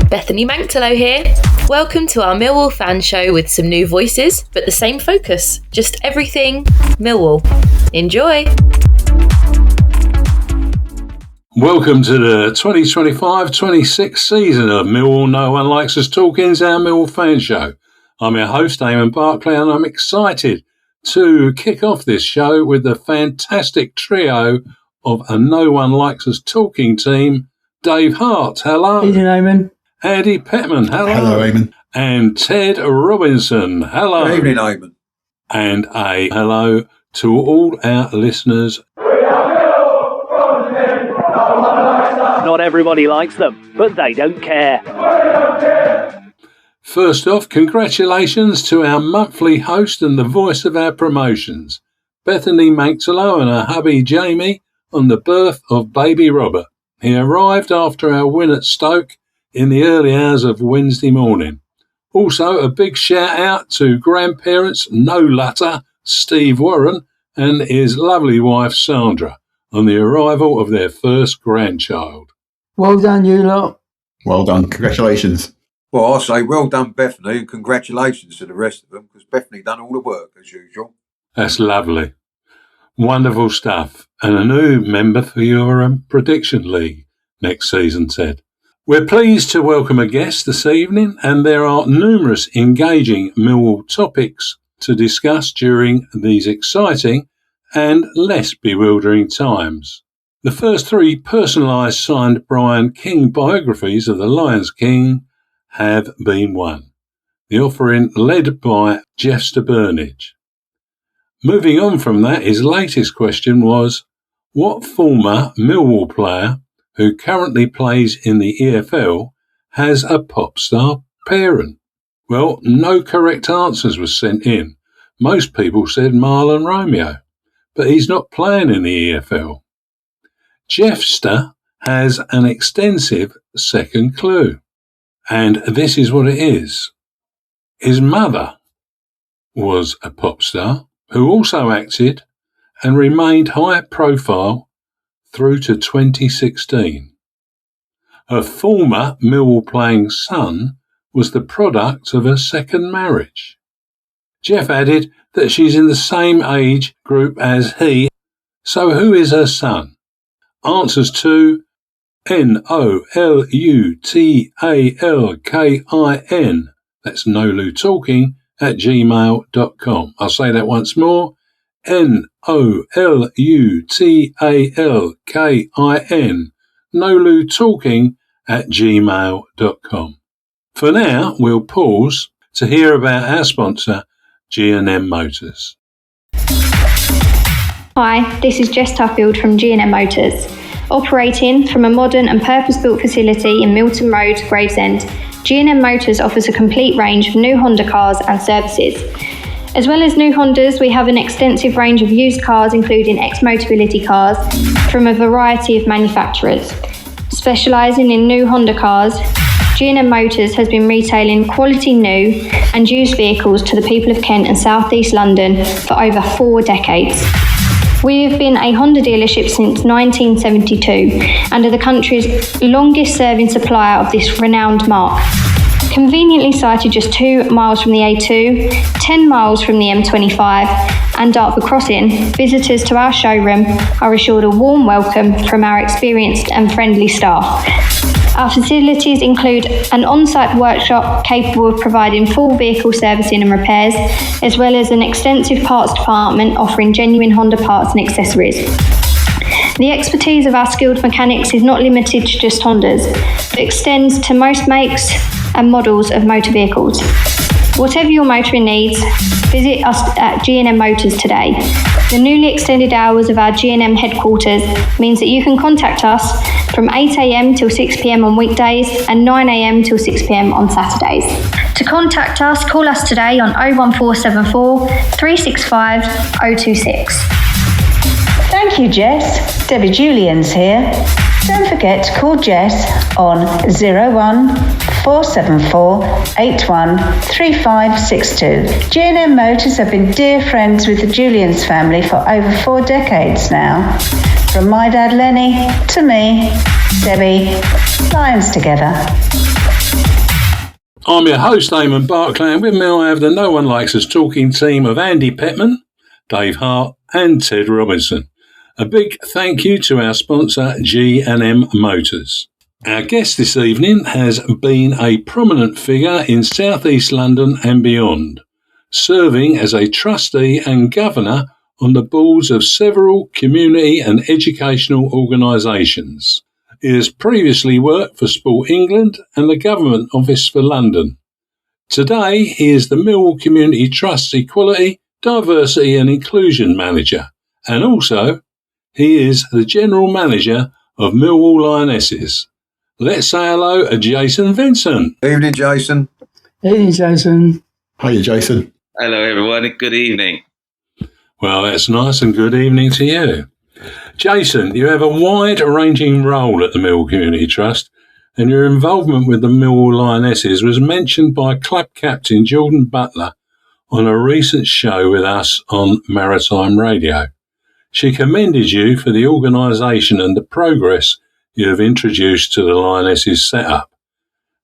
Bethany Manctalo here. Welcome to our Millwall Fans Show with some new voices, but the same focus. Just everything Millwall. Enjoy! Welcome to the 2025-26 season of Millwall No One Likes Talkin's Our Millwall Fans Show. I'm your host, Eamonn Barclay, and I'm excited to kick off this show with the fantastic trio of a No One Likes Talking team. Dave Hart, hello. Evening, Eamonn. Andy Pettman, hello. Hello, Eamonn. And Ted Robinson, hello. Good evening, Eamonn. And a hello to all our listeners. Not everybody likes them, but they don't care. First off, congratulations to our monthly host and the voice of our promotions, Bethany Manctalo and her hubby Jamie, on the birth of baby Robert. He arrived after our win at Stoke in the early hours of Wednesday morning. Also, a big shout out to grandparents No Lutter, Steve Warren, and his lovely wife Sandra on the arrival of their first grandchild. Well done, you lot. Well done. Congratulations. Well, I'll say well done, Bethany, and congratulations to the rest of them, because Bethany done all the work, as usual. That's lovely. Wonderful stuff. And a new member for your prediction league next season, Ted. We're pleased to welcome a guest this evening, and there are numerous engaging Millwall topics to discuss during these exciting and less bewildering times. The first three personalised signed Brian King biographies of the Lions King have been won. The offering led by Jeff Burnage. Moving on from that, his latest question was, what former Millwall player who currently plays in the EFL has a pop star parent? Well, no correct answers were sent in. Most people said Marlon Romeo, but he's not playing in the EFL. Jeffster has an extensive second clue, and this is what it is. His mother was a pop star who also acted and remained high profile through to 2016. Her former Millwall playing son was the product of her second marriage. Jeff added that she's in the same age group as he. So who is her son? Answers to NOLUTALKIN. That's NOLU Talking at gmail.com. I'll say that once more. NOLUTALKIN. NOLU Talking at gmail.com. For now, we'll pause to hear about our sponsor, G&M Motors. Hi, this is Jess Tuffield from G&M Motors. Operating from a modern and purpose-built facility in Milton Road, Gravesend, G&M Motors offers a complete range of new Honda cars and services. As well as new Hondas, we have an extensive range of used cars, including ex-Motability cars from a variety of manufacturers. Specialising in new Honda cars, G&M Motors has been retailing quality new and used vehicles to the people of Kent and South East London for over 4 decades. We have been a Honda dealership since 1972 and are the country's longest serving supplier of this renowned marque. Conveniently sited just 2 miles from the A2, 10 miles from the M25 and Dartford Crossing, visitors to our showroom are assured a warm welcome from our experienced and friendly staff. Our facilities include an on-site workshop capable of providing full vehicle servicing and repairs, as well as an extensive parts department offering genuine Honda parts and accessories. The expertise of our skilled mechanics is not limited to just Hondas, but extends to most makes and models of motor vehicles. Whatever your motoring needs, visit us at G&M Motors today. The newly extended hours of our G&M headquarters means that you can contact us from 8 a.m. till 6 p.m. on weekdays and 9 a.m. till 6 p.m. on Saturdays. To contact us, call us today on 01474 365 026. Thank you, Jess. Debbie Julian's here. Don't forget to call Jess on 01474 813562. G&M Motors have been dear friends with the Julians family for over 4 decades now. From my dad Lenny to me, Debbie, Lions together. I'm your host, Eamonn Barclay, and with me I have the No One Likes Talkin team of Andy Pettman, Dave Hart and Ted Robinson. A big thank you to our sponsor, G&M Motors. Our guest this evening has been a prominent figure in South East London and beyond, serving as a trustee and governor on the boards of several community and educational organisations. He has previously worked for Sport England and the Government Office for London. Today, he is the Millwall Community Trust's Equality, Diversity and Inclusion Manager, and also he is the General Manager of Millwall Lionesses. Let's say hello to Jason Vincent. Evening, Jason. Hey, Jason. Hiya, Jason. Hello, everyone. Good evening. Well, that's nice, and good evening to you. Jason, you have a wide-ranging role at the Millwall Community Trust, and your involvement with the Millwall Lionesses was mentioned by club captain Jordan Butler on a recent show with us on Maritime Radio. She commended you for the organisation and the progress you have introduced to the Lionesses setup.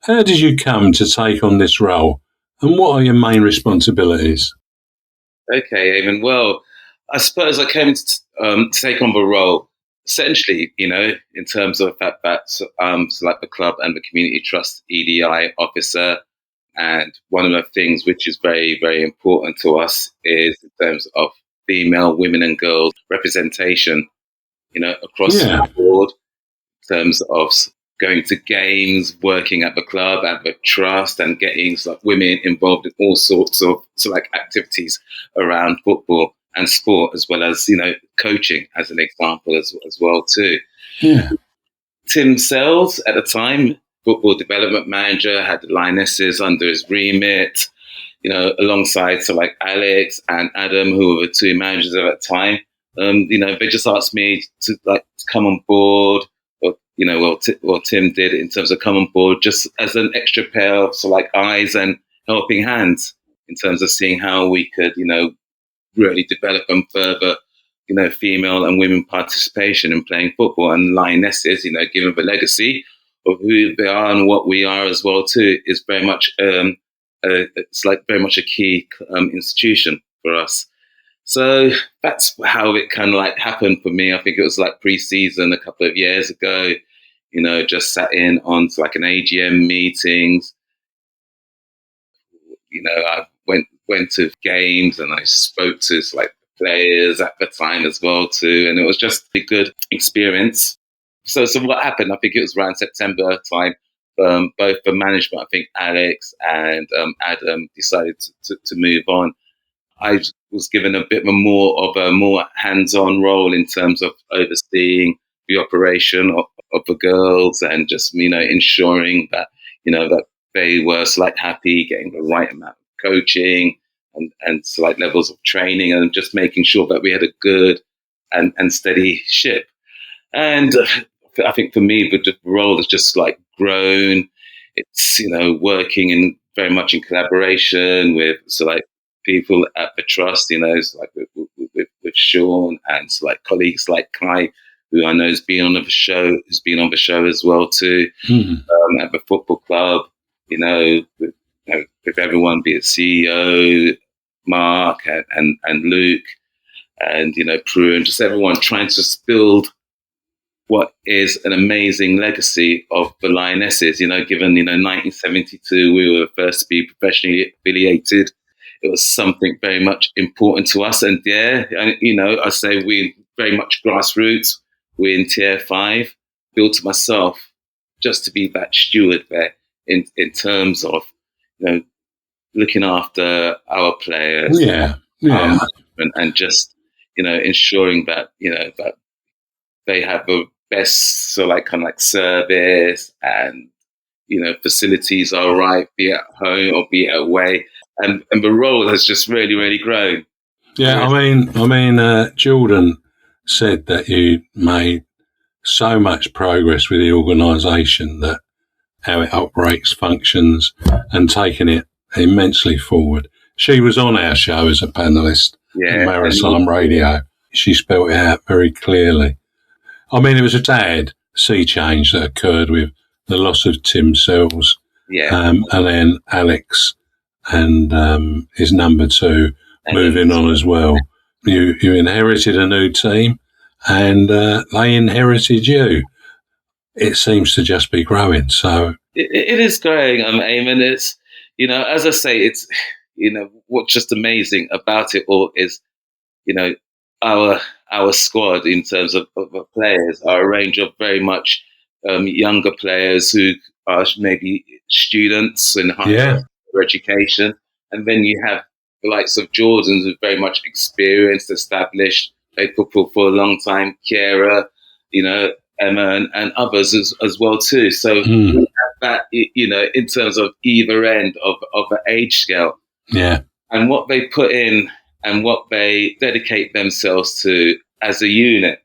How did you come to take on this role, and what are your main responsibilities? Okay, Eamon. Well, I suppose I came to take on the role essentially, in terms of the fact that so like the club and the community trust EDI officer, and one of the things which is very, very important to us is in terms of female, women and girls representation, across the board, in terms of going to games, working at the club, at the trust, and getting women involved in all sorts of activities around football and sport, as well as, coaching as an example as well too. Yeah. Tim Sells, at the time, football development manager, had the Lionesses under his remit, alongside Alex and Adam, who were the two managers at that time. They just asked me to come on board, or Tim did in terms of come on board just as an extra pair of eyes and helping hands in terms of seeing how we could, really develop and further, female and women participation in playing football. And Lionesses, given the legacy of who they are and what we are as well too, is very much it's very much a key institution for us. So that's how it kind of happened for me. I think it was pre-season a couple of years ago, just sat in on an AGM meetings. I went to games and I spoke to players at the time as well too, and it was just a good experience. So what happened? I think it was around September time. Both the management, I think Alex and Adam, decided to move on. I was given a bit more hands-on role in terms of overseeing the operation of the girls and just ensuring that that they were happy, getting the right amount of coaching and levels of training, and just making sure that we had a good and steady ship. And I think for me, the role has just grown. It's working in very much in collaboration with people at the trust, with Sean and colleagues like Kai, who I know has been on the show as well too, at the football club. With everyone, be it CEO Mark and Luke and Prue, and just everyone trying to just build what is an amazing legacy of the Lionesses. Given 1972, we were the first to be professionally affiliated. It was something very much important to us. And I say we very much grassroots. We're in Tier 5. Built to myself just to be that steward there in terms of looking after our players, and just ensuring that that they have the best service and facilities are right, be it at home or be it away. And the role has just really, really grown. Yeah, I mean, Jordan said that you made so much progress with the organisation, that how it operates, functions, and taken it immensely forward. She was on our show as a panellist on Maritime Radio. She spelled it out very clearly. I mean, it was a sad sea change that occurred with the loss of Tim Sells And then Alex and his number 2 moving on as well. You inherited a new team, and they inherited you. It seems to just be growing. So it is growing, Eamonn. It's, as I say, it's, what's just amazing about it all is, our squad in terms of players are a range of very much younger players who are maybe students in higher education, and then you have the likes of Jordan, who's very much experienced, established, played football for a long time, Kiera, Emma and others as well too. So we have that, in terms of either end of the age scale. Yeah. And what they put in and what they dedicate themselves to as a unit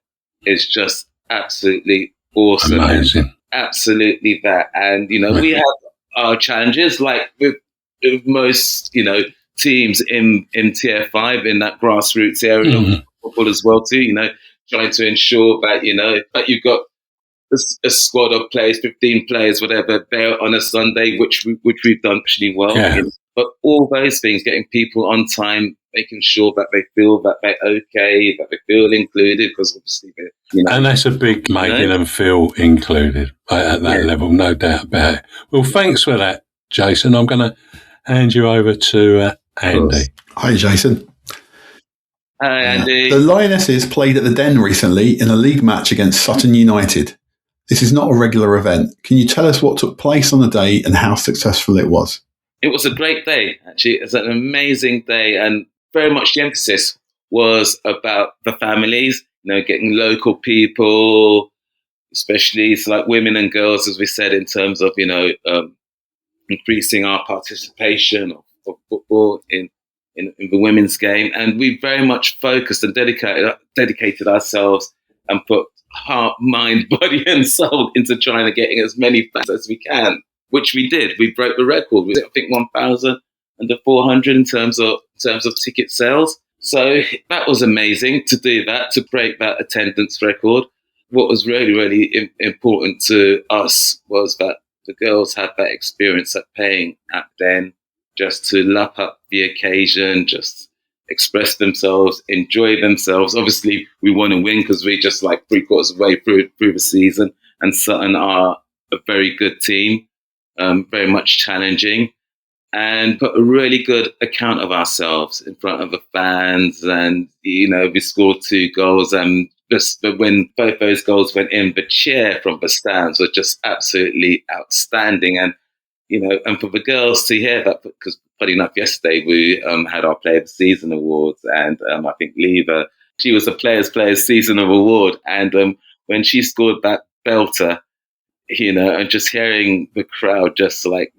is just absolutely awesome. Amazing. Absolutely that. And, we have our challenges, like with most, teams in Tier 5 in that grassroots area of football as well too, trying to ensure that, that you've got a squad of players, 15 players, whatever, there on a Sunday, which we've done pretty well. Yeah. But all those things, getting people on time, making sure that they feel that they're okay, that they feel included, because obviously and that's a big making them feel included at that level, no doubt about it. Well, thanks for that, Jason. I'm going to hand you over to Andy. Hi, Jason. Hi, Andy. The Lionesses played at the Den recently in a league match against Sutton United. This is not a regular event. Can you tell us what took place on the day and how successful it was? It was a great day, actually. It was an amazing day, and very much the emphasis was about the families, getting local people, especially like women and girls, as we said, in terms of, increasing our participation of football in the women's game. And we very much focused and dedicated ourselves and put heart, mind, body and soul into trying to get as many fans as we can, which we did. We broke the record. We did, I think, 1,400 in terms of ticket sales. So that was amazing to do that, to break that attendance record. What was really, really important to us was that the girls had that experience at paying at Den, just to lap up the occasion, just express themselves, enjoy themselves. Obviously, we want to win because we're just like 3/4 of the way through the season, and Sutton are a very good team, very much challenging, and put a really good account of ourselves in front of the fans. And, we scored 2 goals, and just when both those goals went in, the cheer from the stands was just absolutely outstanding. And, and for the girls to hear that, because funny enough, yesterday we had our Player of the Season awards, and I think Leva, she was the Players Season of Award. And when she scored that belter, and just hearing the crowd just like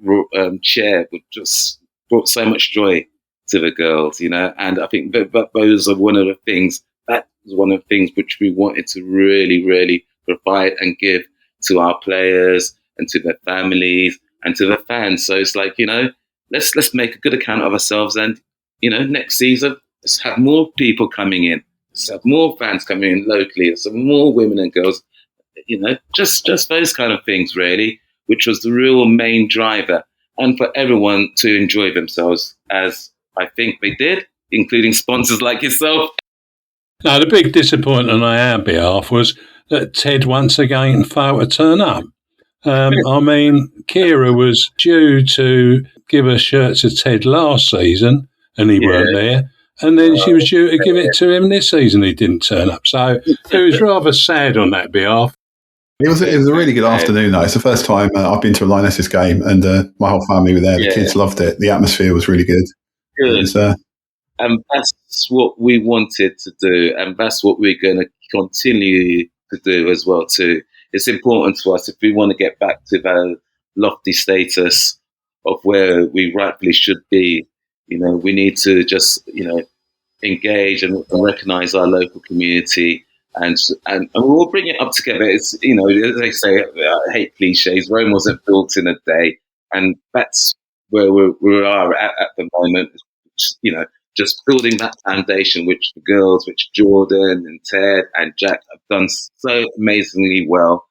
cheer would just brought so much joy to the girls, and I think that those are one of the things, that was one of the things which we wanted to really, really provide and give to our players and to their families and to the fans. So it's like, let's make a good account of ourselves, and, next season, let's have more people coming in, let's have more fans coming in locally, let's have more women and girls, just those kind of things, really, which was the real main driver, and for everyone to enjoy themselves, as I think they did, including sponsors like yourself. Now, the big disappointment on our behalf was that Ted once again failed to turn up. Kiera was due to give a shirt to Ted last season, and he weren't there. And then she was due to give it to him this season. He didn't turn up. So it was rather sad on that behalf. It was a really good afternoon, though. It's the first time I've been to a Lionesses game, and my whole family were there. The kids loved it. The atmosphere was really good. Good. And that's what we wanted to do, and that's what we're going to continue to do as well, too. It's important to us, if we want to get back to the lofty status of where we rightfully should be, we need to just, engage and recognise our local community, and we'll bring it up together. It's, as they say, I hate cliches, Rome wasn't built in a day, and that's where we are at the moment, just building that foundation, which the girls, which Jordan and Ted and Jack have done so amazingly well.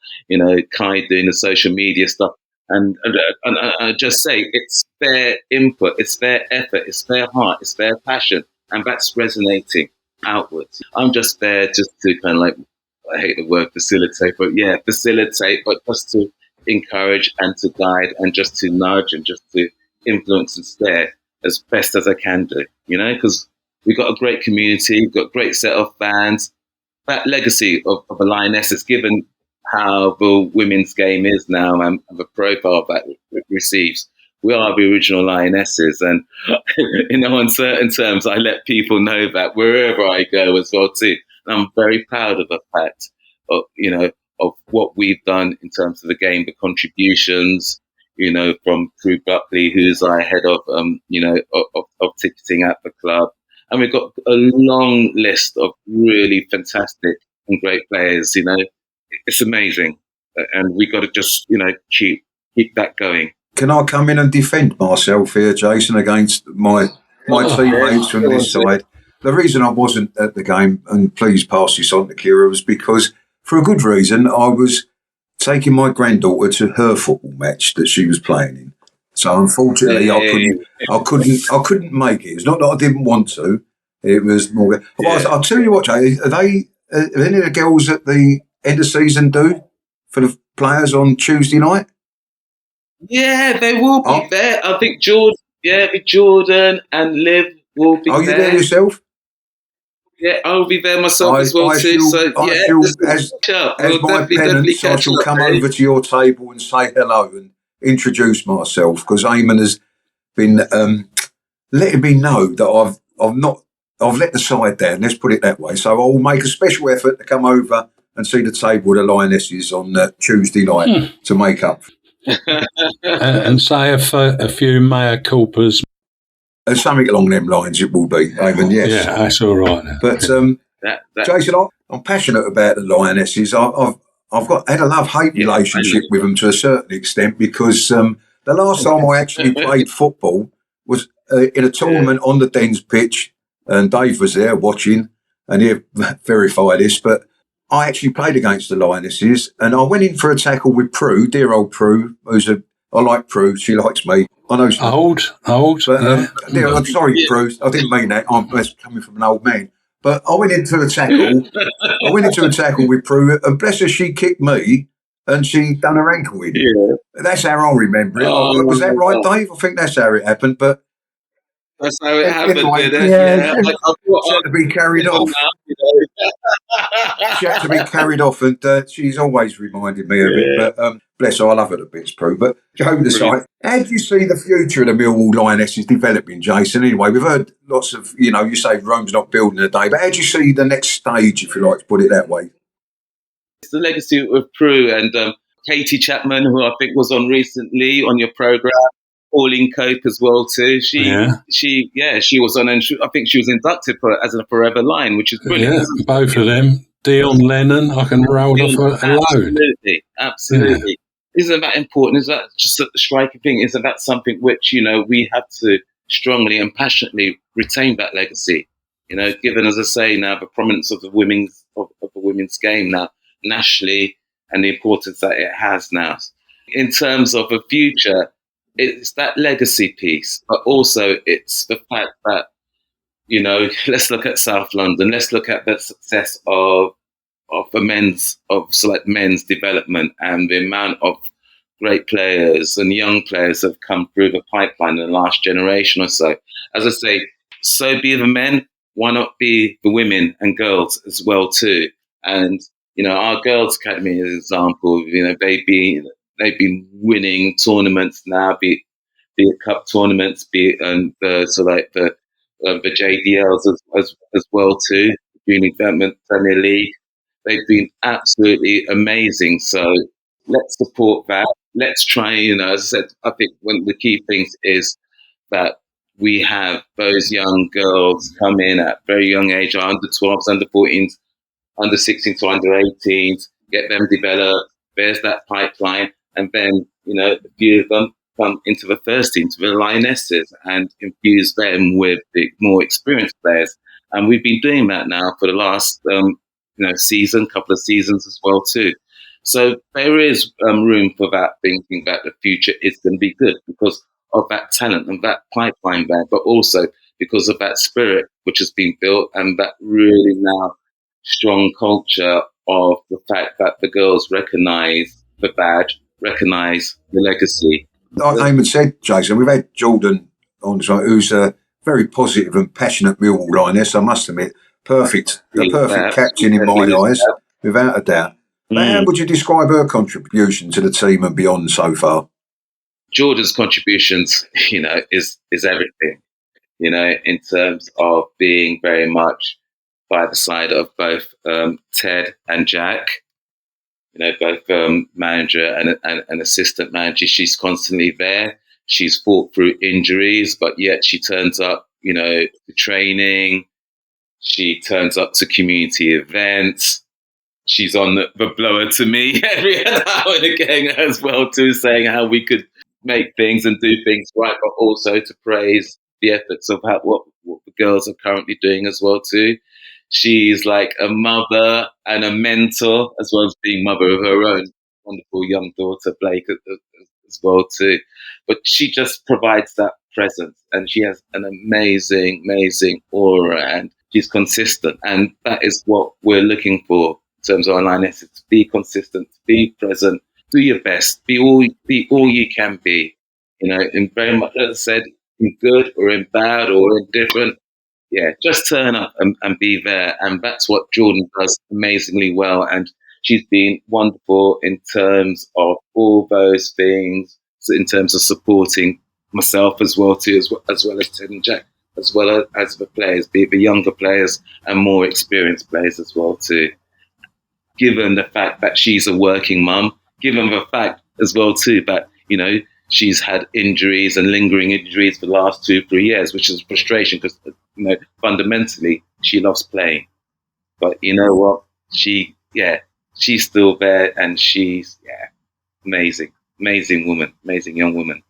Kai doing the social media stuff, And I just say it's their input, it's their effort, it's their heart, it's their passion, and that's resonating outwards. I'm just there just to kind of like, I hate the word facilitate, but yeah, facilitate, but just to encourage and to guide and just to nudge and just to influence and steer as best as I can do, because we've got a great community, we've got a great set of fans. That legacy of a Lioness is given how the women's game is now and the profile that it receives. We are the original Lionesses, and in uncertain terms, I let people know that wherever I go as well too. And I'm very proud of the fact of of what we've done in terms of the game, the contributions, from Prue Buckley, who's our head of of ticketing at the club, and we've got a long list of really fantastic and great players. It's amazing, and we got to just keep that going. Can I come in and defend myself here, Jason, against my teammates from this side? The reason I wasn't at the game, and please pass this on to Kira, was because, for a good reason, I was taking my granddaughter to her football match that she was playing in. So unfortunately, I couldn't make it. It's not that I didn't want to. It was more. I'll tell you what, Jay. Are any of the girls at the end of season do for the players on Tuesday night? Yeah, they will be there. I think Jordan and Liv will be there. Are you there yourself? Yeah, I'll be there myself as well too. As my penance, I shall come over to your table and say hello and introduce myself, because Eamonn has been letting me know that I've let the side down. Let's put it that way. So I will make a special effort to come over and see the table of the Lionesses on Tuesday night to make up. And say a few mea culpas. Something along them lines it will be, Eamonn, yes. Yeah, that's all right. But Jason, I'm passionate about the Lionesses. I've had a love-hate relationship with them to a certain extent, because the last time I actually played football was in a tournament on the Dens pitch, and Dave was there watching, and he'll verify this, but I actually played against the Lionesses, and I went in for a tackle with Prue, dear old Prue, I like Prue, she likes me. I know she's old. But, I'm sorry, Prue, I didn't mean that. That's coming from an old man. But I went into a tackle with Prue, and bless her, she kicked me, and she done her ankle in. Yeah. That's how I remember it. Was that right, Dave? I think that's how it happened, but that's how it happened. Anyway, she had to be carried off. She had to be carried off, and she's always reminded me of it. But bless her, I love her to bits, Prue. But joking aside, how do you see the future of the Millwall Lionesses developing, Jason? Anyway, we've heard lots of, you say Rome's not building a day, but how do you see the next stage, if you like to put it that way? It's the legacy of Prue and Katie Chapman, who I think was on recently on your programme. Pauline Cope as well too. She was on, and I think she was inducted as a Forever Lion, which is brilliant. Yeah, both of them. Dion Lennon, I can roll off alone. Absolutely. Yeah. Isn't that important? Is that just a striking thing? Isn't that something which we have to strongly and passionately retain that legacy? Given, as I say, now the prominence of the women's game now nationally, and the importance that it has now in terms of the future. It's that legacy piece, but also it's the fact that, let's look at South London. Let's look at the success of men's development and the amount of great players and young players have come through the pipeline in the last generation or so. As I say, so be the men. Why not be the women and girls as well too? And our girls academy, as an example, they've been winning tournaments now, be it cup tournaments, be it the JDLs as well too, Junior Development Premier League. They've been absolutely amazing. So let's support that. Let's try. As I said, I think one of the key things is that we have those young girls come in at very young age, under 12s, under 14s, under 16s to under 18s, get them developed. There's that pipeline. And then, a few of them come into the first team, to the Lionesses, and infuse them with the more experienced players. And we've been doing that now for the last, couple of seasons as well too. So there is room for that, thinking that the future is going to be good because of that talent and that pipeline there, but also because of that spirit which has been built and that really now strong culture of the fact that the girls recognise the badge, recognise the legacy. Like Eamonn said, Jason, we've had Jordan on, who's a very positive and passionate Millwall Lioness, I must admit. A perfect captain in my eyes, without a doubt. But how would you describe her contribution to the team and beyond so far? Jordan's contributions, is everything, in terms of being very much by the side of both Ted and Jack, both manager and assistant manager. She's constantly there. She's fought through injuries, but yet she turns up, to training. She turns up to community events. She's on the blower to me every now and again as well, too, saying how we could make things and do things right, but also to praise the efforts of what the girls are currently doing as well, too. She's like a mother and a mentor, as well as being mother of her own wonderful young daughter, Blake, as well, too. But she just provides that presence, and she has an amazing, amazing aura, and she's consistent. And that is what we're looking for in terms of our Lionesses, to be consistent, to be present, do your best, be all you can be, and very much, as I said, in good or in bad or indifferent. Yeah, just turn up and be there. And that's what Jordan does amazingly well. And she's been wonderful in terms of all those things, in terms of supporting myself as well, too, as well as Ted and Jack, as well as the players, be it the younger players and more experienced players as well, too. Given the fact that she's a working mum, given the fact as well, too, that, she's had injuries and lingering injuries for the last 2-3 years, which is frustration because, fundamentally, she loves playing. But you know what? She's still there, and she's, amazing. Amazing woman, amazing young woman.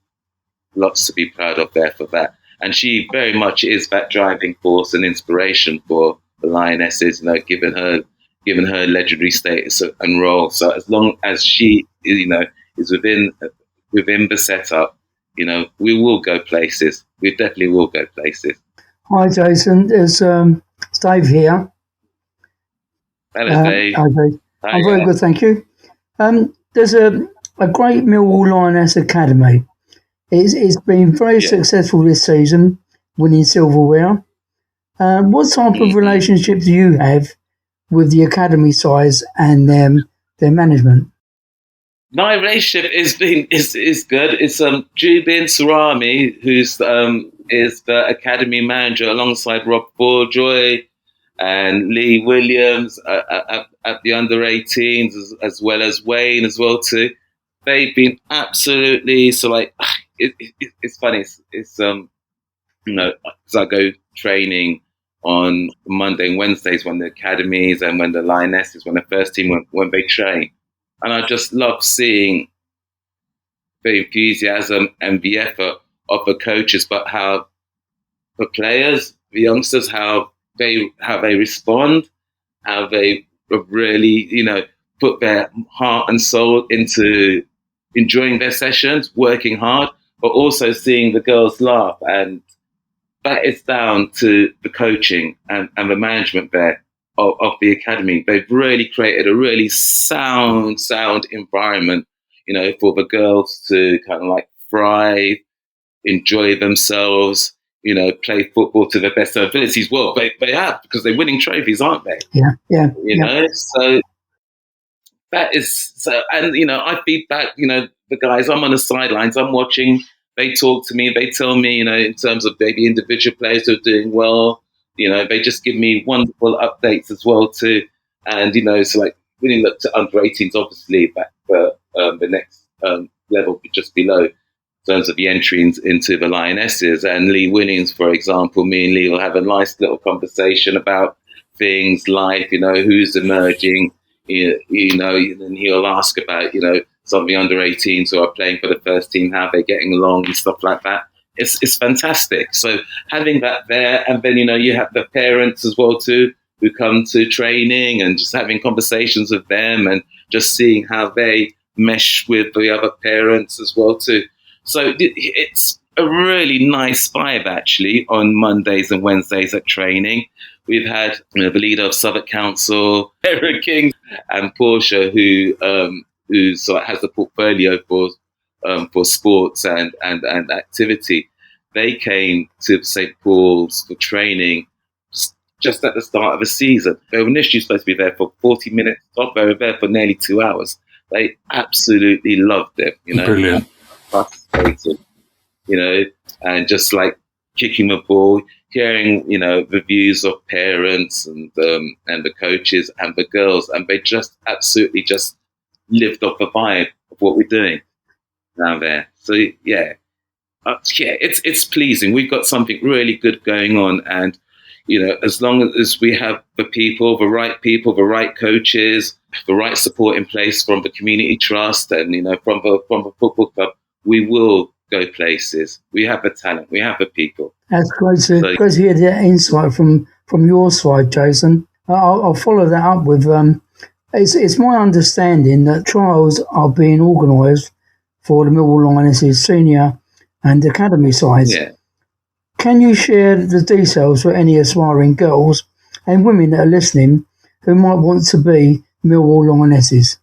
Lots to be proud of there for that. And she very much is that driving force and inspiration for the Lionesses, given her legendary status and role. So as long as she, is within the setup, we will go places. We definitely will go places. Hi, Jason. It's Dave here. Hello, Dave. Hi, Dave. I'm very good, thank you. There's a great Millwall Lioness Academy. It's been very successful this season, winning silverware. What type of relationship do you have with the academy size and their management? My relationship is good. It's Jubin Sarami, who's is the academy manager alongside Rob Borjoy and Lee Williams at the under-18s, as well as Wayne as well too. They've been absolutely it's funny. It's as I go training on Monday and Wednesdays when the academies and when the Lionesses, when the first team when they train. And I just love seeing the enthusiasm and the effort of the coaches, but how the players, the youngsters, how they respond, how they really, put their heart and soul into enjoying their sessions, working hard, but also seeing the girls laugh. And that is down to the coaching and the management there of the academy. They've really created a really sound environment, for the girls to kind of thrive, enjoy themselves, play football to their best of their abilities. Well, they have, because they're winning trophies, aren't they? Yeah. So that is, and I feed back, the guys, I'm on the sidelines, I'm watching, they talk to me, they tell me, in terms of maybe individual players who are doing well, they just give me wonderful updates as well too. And, so when you look to under 18s, obviously the next level just below in terms of the entry into the Lionesses. And Lee Williams, for example, me and Lee will have a nice little conversation about things, life, who's emerging, and he'll ask about, some of the under 18s who are playing for the first team, how they're getting along and stuff like that. It's fantastic. So having that there, and then, you have the parents as well too, who come to training and just having conversations with them and just seeing how they mesh with the other parents as well too. So it's a really nice vibe actually on Mondays and Wednesdays at training. We've had the leader of Southwark Council, Eric King, and Portia, who sort of has the portfolio for sports and activity. They came to St. Paul's for training just at the start of the season. They were initially supposed to be there for 40 minutes. They were there for nearly 2 hours. They absolutely loved it, Brilliant. Participated, and just like kicking the ball, hearing, the views of parents and the coaches and the girls, and they just absolutely just lived off the vibe of what we're doing down there. So it's pleasing. We've got something really good going on, and as long as we have the right coaches, the right support in place from the community trust, and from the football club, we will go places. We have the talent, we have the people. That's great to hear that insight from your side, Jason. I'll follow that up with it's my understanding that trials are being organised for the Millwall Lionesses senior and academy sides. Yeah. Can you share the details for any aspiring girls and women that are listening who might want to be Millwall Lionesses?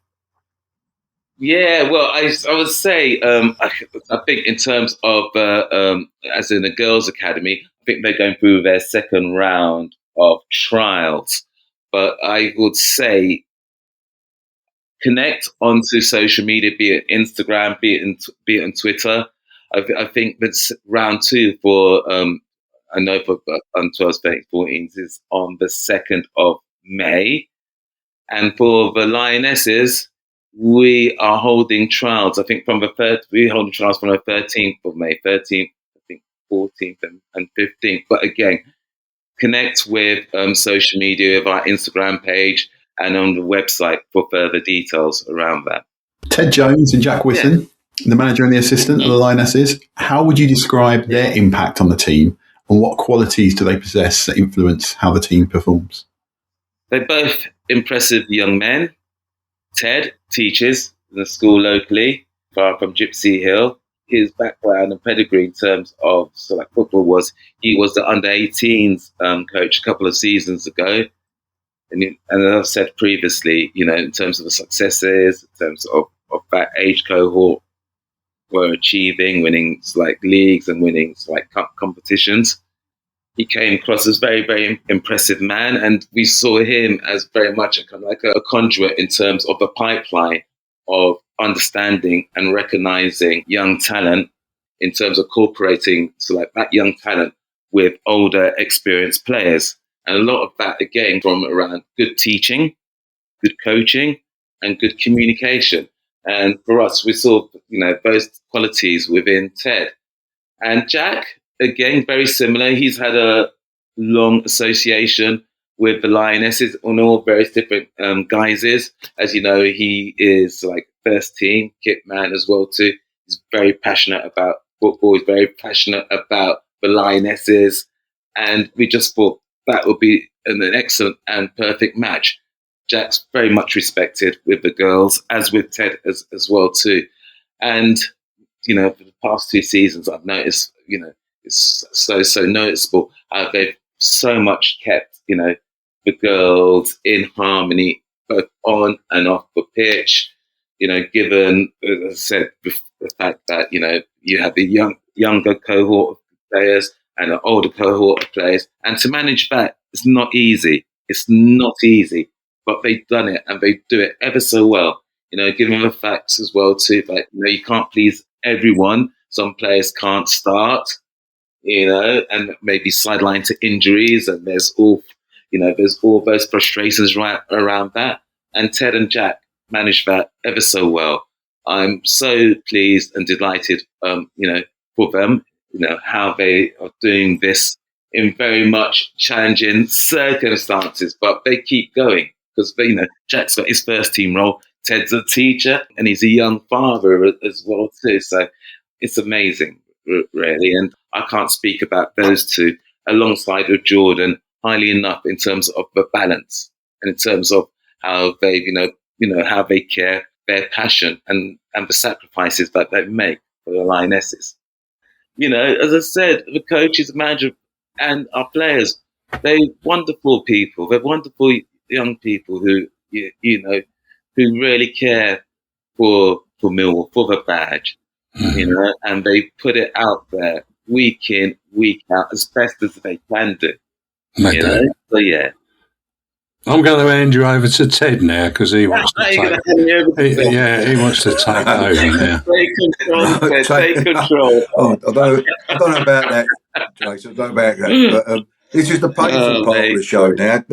Yeah, well, I would say I think in terms of as in the girls' academy, I think they're going through their second round of trials. But I would say connect onto social media, be it Instagram, be it on Twitter. I think that's round 2 for I know for 12s, 13s, 14s is on the 2nd of May, and for the Lionesses, we are holding trials. I think we're holding trials from the 13th of May, 13th, I think 14th and 15th. But again, connect with social media, with our Instagram page, and on the website for further details around that. Ted Jones and Jack Whitten, the manager and the assistant of the Lionesses, how would you describe their impact on the team, and what qualities do they possess that influence how the team performs? They're both impressive young men. Ted teaches in a school locally, far from Gypsy Hill. His background and pedigree in terms of football was he was the under-18s coach a couple of seasons ago. And as I've said previously, in terms of the successes, in terms of that age cohort, were achieving, winning leagues and winning cup competitions. He came across as very, very impressive man, and we saw him as very much a conduit in terms of the pipeline of understanding and recognizing young talent, in terms of cooperating that young talent with older, experienced players. And a lot of that, again, from around good teaching, good coaching, and good communication. And for us, we saw, those qualities within Ted. And Jack, again, very similar. He's had a long association with the Lionesses on all various different guises. As you know, he is first team kit man as well too. He's very passionate about football. He's very passionate about the Lionesses. And we just thought that would be an excellent and perfect match. Jack's very much respected with the girls, as with Ted as well too. And, for the past 2 seasons, I've noticed, it's so noticeable how they've so much kept, the girls in harmony, both on and off the pitch, given, as I said, the fact that, you have the younger cohort of players and an older cohort of players. And to manage that is not easy. It's not easy. But they've done it, and they do it ever so well. Given the facts as well too, that you can't please everyone. Some players can't start, and maybe sidelined to injuries, and there's all those frustrations right around that. And Ted and Jack managed that ever so well. I'm so pleased and delighted, for them, how they are doing this in very much challenging circumstances, but they keep going. Because, Jack's got his first team role, Ted's a teacher, and he's a young father as well too. So it's amazing, really. And I can't speak about those two alongside with Jordan highly enough in terms of the balance and in terms of how they've, how they care, their passion, and the sacrifices that they make for the Lionesses. As I said, the coaches, the manager, and our players, they're wonderful people. They're wonderful young people who really care for Millwall, for the badge, and they put it out there week in, week out, as best as they can do. So yeah. I'm going to hand you over to Ted now because he wants to take. He wants to take over now. Take control, Ted. Take control. I don't know about that, Jason. I don't know about that. But this is the painful part of the show now.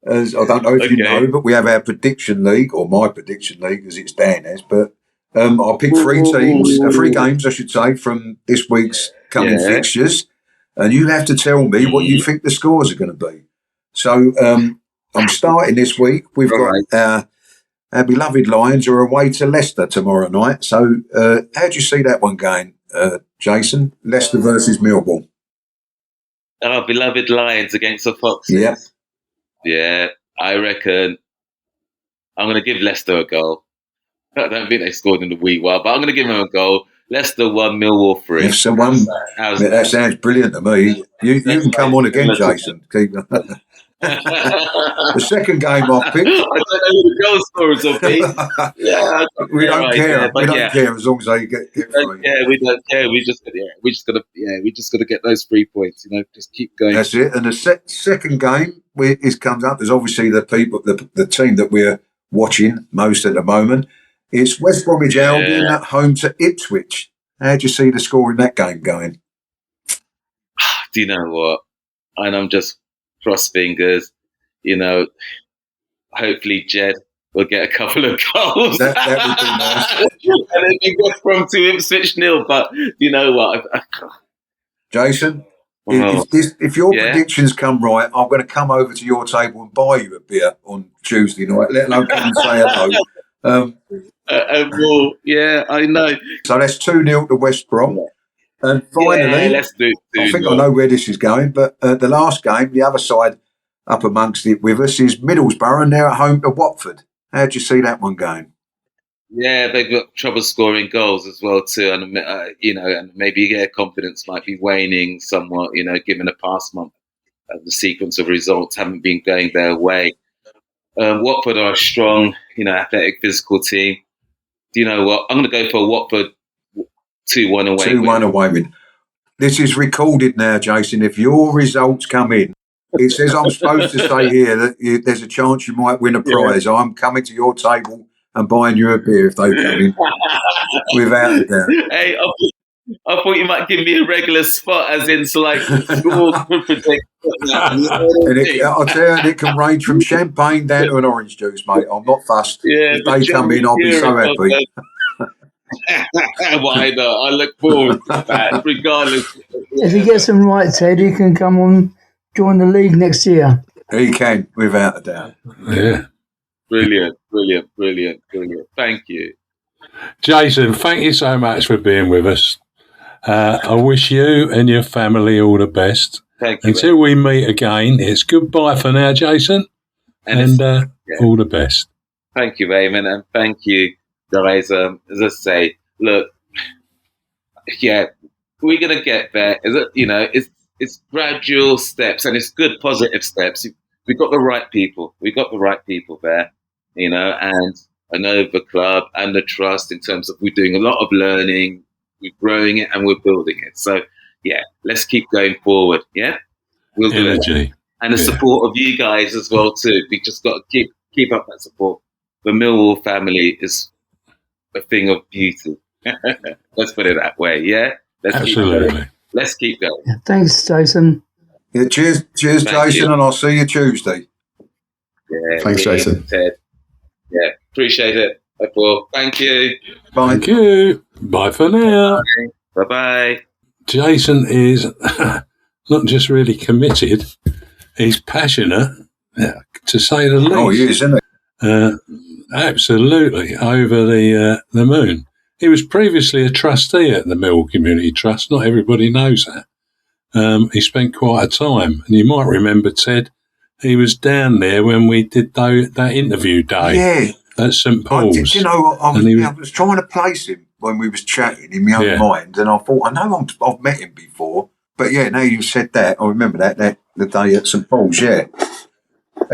As I don't know if you know, but we have our prediction league, or my prediction league, as it's Dan as. But I picked three games, I should say, from this week's coming fixtures, and you have to tell me what you think the scores are going to be. So I'm starting this week. We've got our beloved Lions are away to Leicester tomorrow night. So how do you see that one going, Jason? Leicester versus Millwall. Our beloved Lions against the Foxes. Yeah. Yeah, I reckon I'm going to give Leicester a goal. I don't think they scored in the wee while, but I'm going to give them a goal. Leicester 1, Millwall 3. Leicester 1. That sounds brilliant to me. You can come on again, Jason. The second game I picked. I don't know who the goal scorers will be. Yeah, we don't care. We don't care as long as they get 3. Yeah, we don't care. We just got to get those 3 points. Just keep going. That's it. And the second game comes up. There's obviously the team that we're watching most at the moment. It's West Bromwich Albion at home to Ipswich. How do you see the score in that game going? Do you know what? And I'm just cross fingers. Hopefully Jed will get a couple of goals. That would be nice. And it'd be good from 2 Ipswich 0. But you know what? Jason, if your predictions come right, I'm going to come over to your table and buy you a beer on Tuesday night, let alone come and say hello. I know. So that's 2-0 to West Brom. And finally, let's do I think I know where this is going, but the last game, the other side up amongst it with us is Middlesbrough, and they're at home to Watford. How do you see that one going? Yeah, they've got trouble scoring goals as well too, and and maybe their confidence might be waning somewhat. Given the past month, the sequence of results haven't been going their way. Watford are a strong, athletic, physical team. Do you know what? I'm going to go for Watford 2-1 away. 2-1 away win. This is recorded now, Jason. If your results come in, it says I'm supposed to say here that there's a chance you might win a prize. Yeah. I'm coming to your table and buying you a beer if they come in. Without a doubt. Hey, I thought you might give me a regular spot, as in score prediction. I'll tell you, it can range from champagne down to an orange juice, mate. I'm not fussed. Yeah, if they come in, I'll be so happy. Why not? I look forward to that, regardless. If he gets them right, Ted, he can come on, join the league next year. He can, without a doubt. Yeah. Brilliant. Thank you. Jason, thank you so much for being with us. I wish you and your family all the best. Thank you. Until we meet again, it's goodbye for now, Jason, and all the best. Thank you, Eamonn, and thank you, guys. As I say, look, we're going to get there. It's gradual steps, and it's good, positive steps. We've got the right people. We've got the right people there, and I know the club and the trust in terms of we're doing a lot of learning, we're growing it, and we're building it. So, let's keep going forward. Yeah, we'll do it. And the support of you guys as well too. We just got to keep up that support. The Millwall family is a thing of beauty. Let's put it that way. Yeah, absolutely. Let's keep going. Thanks, Jason. Yeah, cheers, Jason, and I'll see you Tuesday. Yeah, thanks, Jason. Ted. Yeah, appreciate it. Thank you. Bye. Thank you. Bye for now. Bye-bye. Jason is not just really committed, he's passionate, to say the least. Oh, he is, isn't he? Absolutely, over the moon. He was previously a trustee at the Millwall Community Trust. Not everybody knows that. He spent quite a time. And you might remember, Ted, he was down there when we did that interview day. Yeah. at St Paul's. I was trying to place him when we was chatting in my own mind, and I thought, I know I've met him before, but yeah, now you said that, I remember that the day at St Paul's, A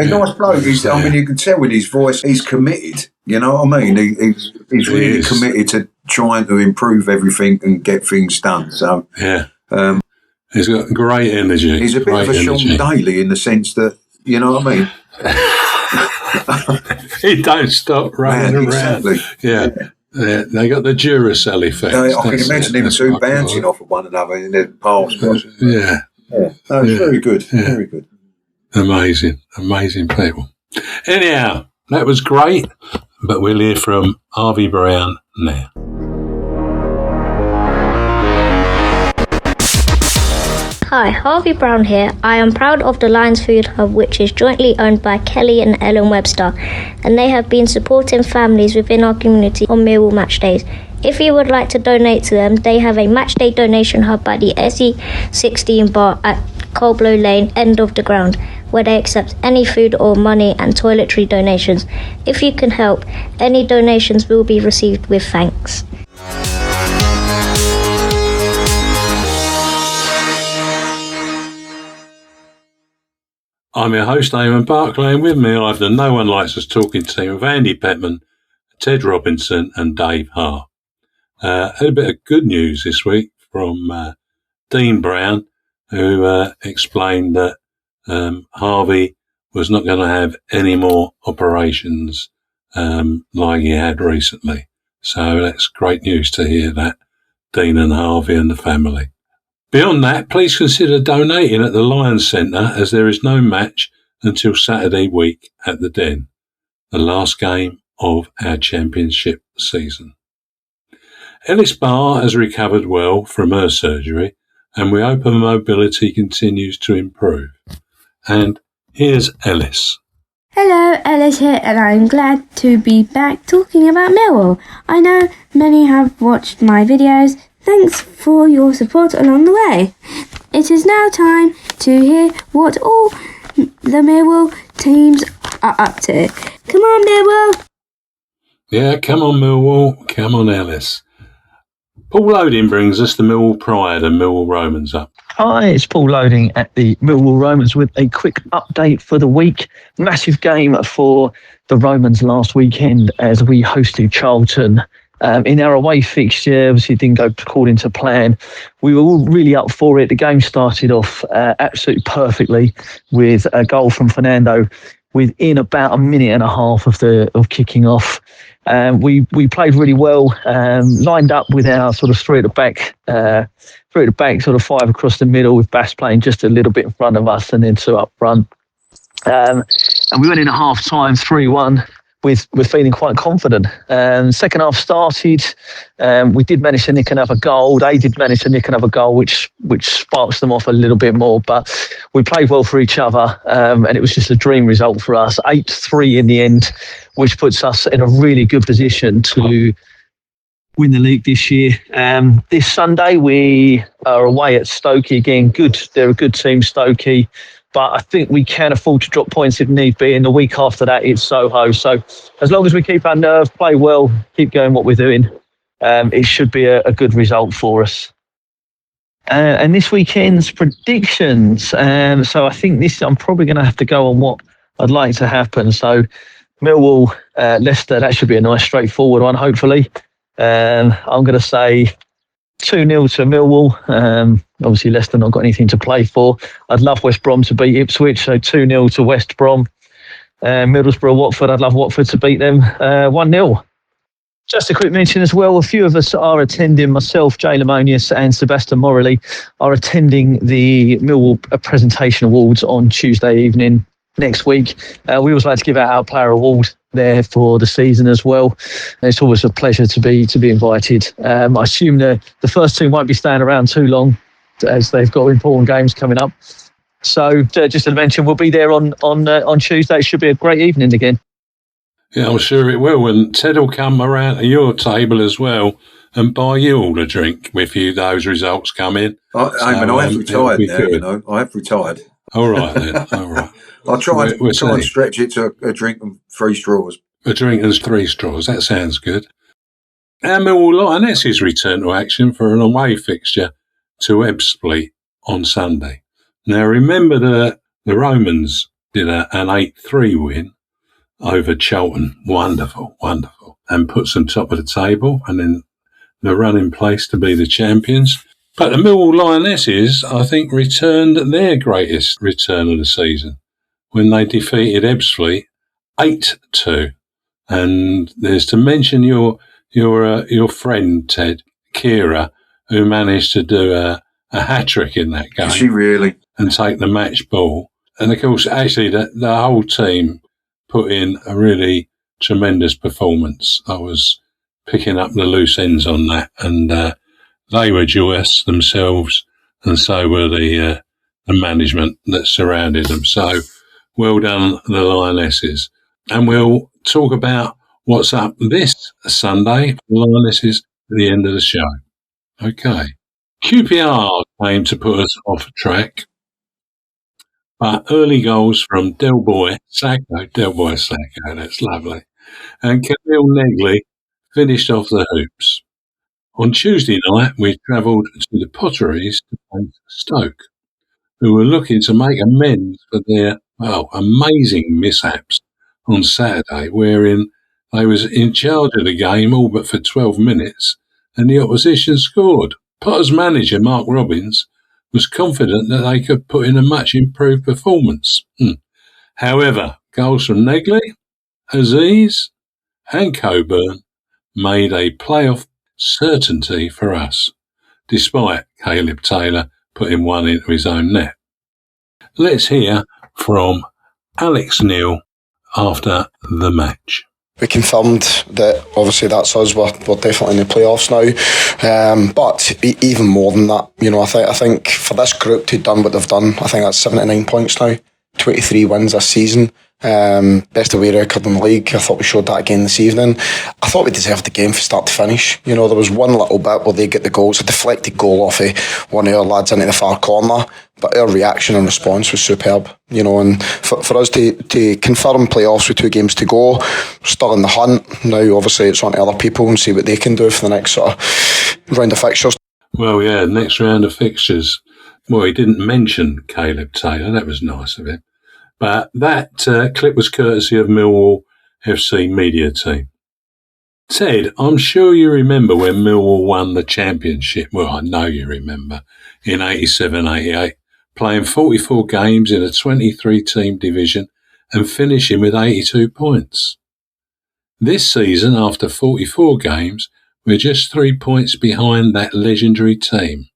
nice bloke. You can tell with his voice, he's committed. You know what I mean? He's really committed to trying to improve everything and get things done. So he's got great energy. He's a bit of a Sean Daly in the sense that, you know what I mean? He don't stop running around. Exactly. Yeah. They got the Duracell effect. I can imagine them two bouncing off of one another in their past. It's very good. Very good. Amazing people. Anyhow, that was great, but we'll hear from Harvey Brown now. Hi, Harvey Brown here. I am proud of the Lions Food Hub, which is jointly owned by Kelly and Ellen Webster, and they have been supporting families within our community on Millwall match days. If you would like to donate to them, they have a match day donation hub at the SE16 bar at Colblow Lane, end of the ground, where they accept any food or money and toiletry donations. If you can help, any donations will be received with thanks. I'm your host, Eamonn Barclay, and with me I have the No One Likes Talkin team of Andy Pettman, Ted Robinson and Dave Hart. Had a bit of good news this week from Dean Brown, who explained that Harvey was not going to have any more operations like he had recently. So that's great news to hear that, Dean and Harvey and the family. Beyond that, please consider donating at the Lions Centre, as there is no match until Saturday week at the Den, the last game of our championship season. Ellis Barr has recovered well from her surgery, and we hope her mobility continues to improve. And here's Ellis. Hello, Ellis here, and I'm glad to be back talking about Millwall. I know many have watched my videos. Thanks for your support along the way. It is now time to hear what all the Millwall teams are up to. Come on, Millwall! Yeah, come on, Millwall. Come on, Ellis. Paul Loading brings us the Millwall Pride and Millwall Romans up. Hi, it's Paul Loading at the Millwall Romans with a quick update for the week. Massive game for the Romans last weekend as we hosted Charlton. In our away fixture, obviously it didn't go according to plan. We were all really up for it. The game started off absolutely perfectly with a goal from Fernando within about a minute and a half of kicking off. We played really well, lined up with our sort of three at the back, sort of five across the middle, with Bass playing just a little bit in front of us and then two up front. And we went in at half time 3-1. We're feeling quite confident. Second half started. We did manage to nick another goal. They did manage to nick another goal, which sparks them off a little bit more. But we played well for each other, and it was just a dream result for us. 8-3 in the end, which puts us in a really good position to win the league this year. This Sunday we are away at Stoke again. Good, they're a good team, Stokey. But I think we can afford to drop points if need be. And the week after that, it's Soho. So as long as we keep our nerve, play well, keep going what we're doing, it should be a good result for us. And this weekend's predictions. So I think I'm probably going to have to go on what I'd like to happen. So Millwall, Leicester, that should be a nice straightforward one, hopefully. I'm going to say 2-0 to Millwall. Obviously, Leicester not got anything to play for. I'd love West Brom to beat Ipswich, so 2-0 to West Brom. Middlesbrough, Watford, I'd love Watford to beat them. 1-0. Just a quick mention as well, a few of us are attending, myself, Jay Lamonius and Sebastian Morley, are attending the Millwall Presentation Awards on Tuesday evening next week. We always like to give out our player award there for the season as well. And it's always a pleasure to be invited. I assume the first two won't be staying around too long, as they've got important games coming up. So just to mention, we'll be there on Tuesday. It should be a great evening again. Yeah, I'm sure it will. And Ted will come around to your table as well and buy you all a drink if those results come in. I have retired now, you know. I have retired. All right, then. All right. I'll try and stretch it to a drink and 3 straws. A drink and 3 straws. That sounds good. Our Millwall Lionesses return to action for an away fixture to Ebbsfleet on Sunday. Now, remember the Romans did an 8-3 win over Charlton. Wonderful, wonderful. And puts them top of the table and then the running place to be the champions. But the Millwall Lionesses, I think, returned their greatest return of the season when they defeated Ebbsfleet 8-2. And there's to mention your friend, Ted, Kira, who managed to do a hat-trick in that game. Did she really? And take the match ball. And, of course, actually, the whole team put in a really tremendous performance. I was picking up the loose ends on that, and they were joyous themselves, and so were the management that surrounded them. So, well done, the Lionesses. And we'll talk about what's up this Sunday for the Lionesses at the end of the show. Okay. QPR came to put us off track, but early goals from Del Boy Sacco, that's lovely, and Camille Negley finished off the hoops. On Tuesday night, we travelled to the Potteries to play Stoke, who were looking to make amends for their, amazing mishaps on Saturday, wherein they was in charge of the game all but for 12 minutes, and the opposition scored. Potter's manager, Mark Robbins, was confident that they could put in a much improved performance. However, goals from Negley, Aziz and Coburn made a playoff certainty for us, despite Caleb Taylor putting one into his own net. Let's hear from Alex Neil after the match. We confirmed that obviously that's us. We're definitely in the playoffs now. But even more than that, I think for this group to have done what they've done, I think that's 79 points now, 23 wins this season. Best away record in the league. I thought we showed that again this evening. I thought we deserved the game from start to finish. There was one little bit where they get the goals, a deflected goal off of one of our lads into the far corner, but our reaction and response was superb. And for us to confirm playoffs with 2 games to go, still in the hunt. Now obviously it's on to other people and see what they can do for the next sort of round of fixtures. Well, yeah, next round of fixtures. Well, he didn't mention Caleb Taylor. That was nice of him. But that clip was courtesy of Millwall FC media team. Ted, I'm sure you remember when Millwall won the championship. Well, I know you remember, in 87-88, playing 44 games in a 23-team division and finishing with 82 points. This season, after 44 games, we're just 3 points behind that legendary team.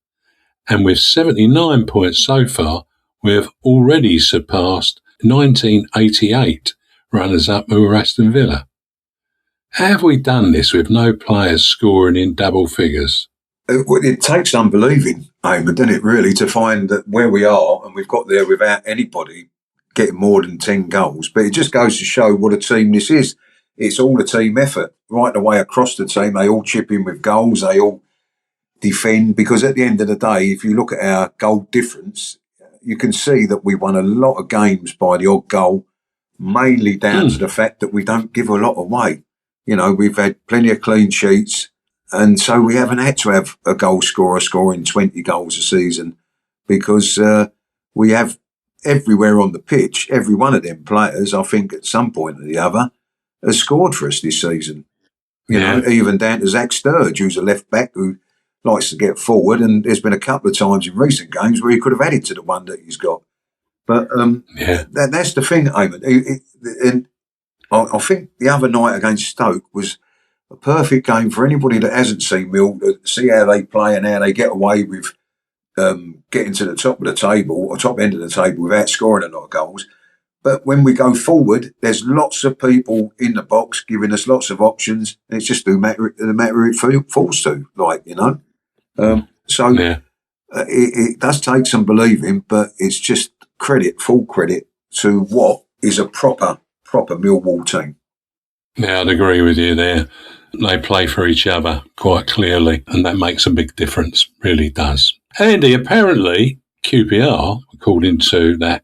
And with 79 points so far, we have already surpassed 1988 runners-up who were Aston Villa. How have we done this with no players scoring in double figures? It takes unbelieving, Eamonn, doesn't it, really, to find that where we are, and we've got there without anybody getting more than 10 goals. But it just goes to show what a team this is. It's all a team effort, right the way across the team. They all chip in with goals, they all defend, because at the end of the day, if you look at our goal difference, you can see that we won a lot of games by the odd goal, mainly down to the fact that we don't give a lot away. We've had plenty of clean sheets, and so we haven't had to have a goal scorer scoring 20 goals a season, because we have everywhere on the pitch, every one of them players, I think at some point or the other, has scored for us this season. You know, even down to Zach Sturridge, who's a left back who likes to get forward, and there's been a couple of times in recent games where he could have added to the one that he's got. But that's the thing, Eamonn. And I think the other night against Stoke was a perfect game for anybody that hasn't seen Mill to see how they play and how they get away with getting to the top of the table or top end of the table without scoring a lot of goals. But when we go forward, there's lots of people in the box giving us lots of options, and it's just the matter it falls to, it does take some believing, but it's just full credit to what is a proper Millwall team. Yeah, I'd agree with you there. They play for each other quite clearly, and that makes a big difference, really does. Andy, apparently QPR, according to that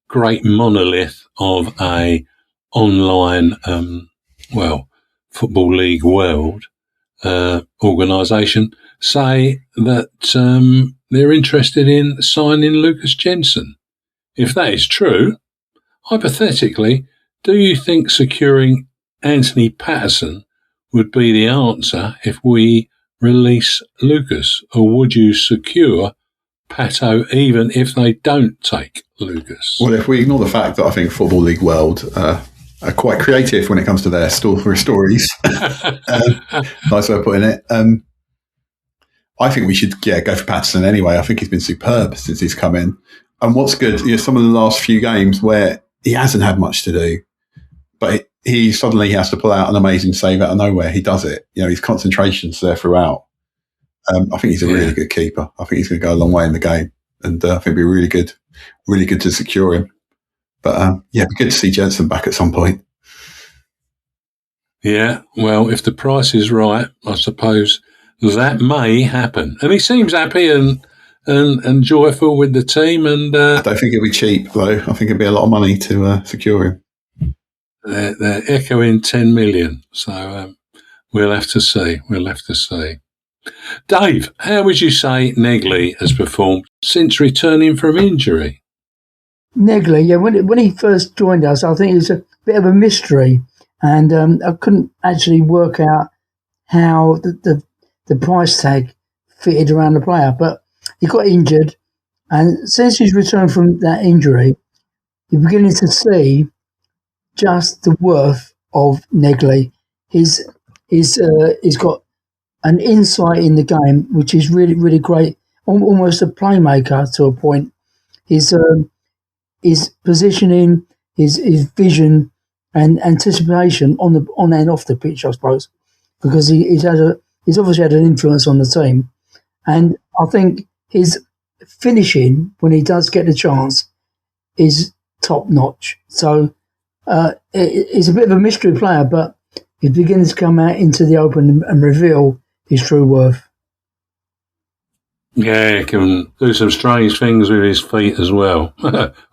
great monolith of a online Football League World organisation say that they're interested in signing Lucas Jensen. If that is true, hypothetically, do you think securing Anthony Patterson would be the answer if we release Lucas, or would you secure Pato even if they don't take Lucas? Well, if we ignore the fact that I think Football League World are quite creative when it comes to their stories, nice way of putting it, I think we should go for Patterson anyway. I think he's been superb since he's come in. And what's good, some of the last few games where he hasn't had much to do, but he suddenly has to pull out an amazing save out of nowhere. He does it. His concentration's there throughout. I think he's a really good keeper. I think he's going to go a long way in the game, and I think it'd be really good to secure him. But it'd be good to see Jensen back at some point. Yeah, well, if the price is right, I suppose that may happen. And he seems happy and joyful with the team. And I don't think it'll be cheap, though. I think it'd be a lot of money to secure him. They're echoing 10 million. So we'll have to see. Dave, how would you say Negley has performed since returning from injury? Negley, when he first joined us, I think it was a bit of a mystery. And I couldn't actually work out how the price tag fitted around the player. But he got injured. And since he's returned from that injury, you're beginning to see just the worth of Negley. He's got an insight in the game, which is really, really great. Almost a playmaker to a point. His positioning, his vision, and anticipation on and off the pitch, I suppose, because he's obviously had an influence on the team, and I think his finishing when he does get the chance is top notch. So he's a bit of a mystery player, but he's beginning to come out into the open and reveal his true worth. Yeah, he can do some strange things with his feet as well.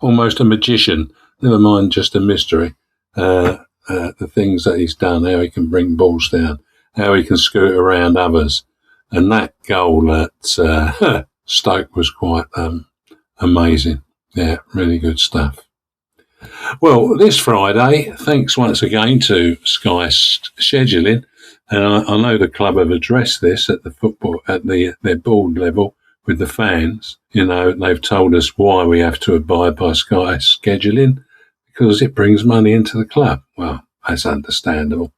Almost a magician. Never mind just a mystery. The things that he's done, how he can bring balls down, how he can scoot around others. And that goal at Stoke was quite amazing. Yeah, really good stuff. Well, this Friday, thanks once again to Sky Scheduling, and I know the club have addressed this at their board level with the fans. They've told us why we have to abide by Sky Scheduling, because it brings money into the club. Well, that's understandable.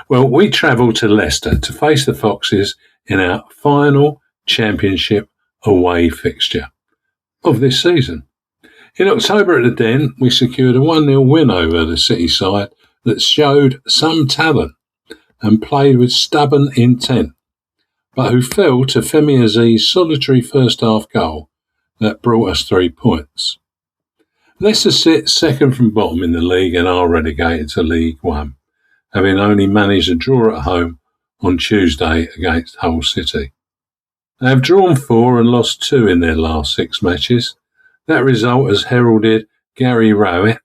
Well, we travel to Leicester to face the Foxes in our final Championship away fixture of this season. In October at the Den, we secured a 1-0 win over the City side that showed some talent and played with stubborn intent, but who fell to Femi Aziz's solitary first-half goal that brought us 3 points. Leicester sit second from bottom in the league and are relegated to League One, having only managed a draw at home on Tuesday against Hull City. They have drawn 4 and lost 2 in their last 6 matches. That result has heralded Gary Rowett,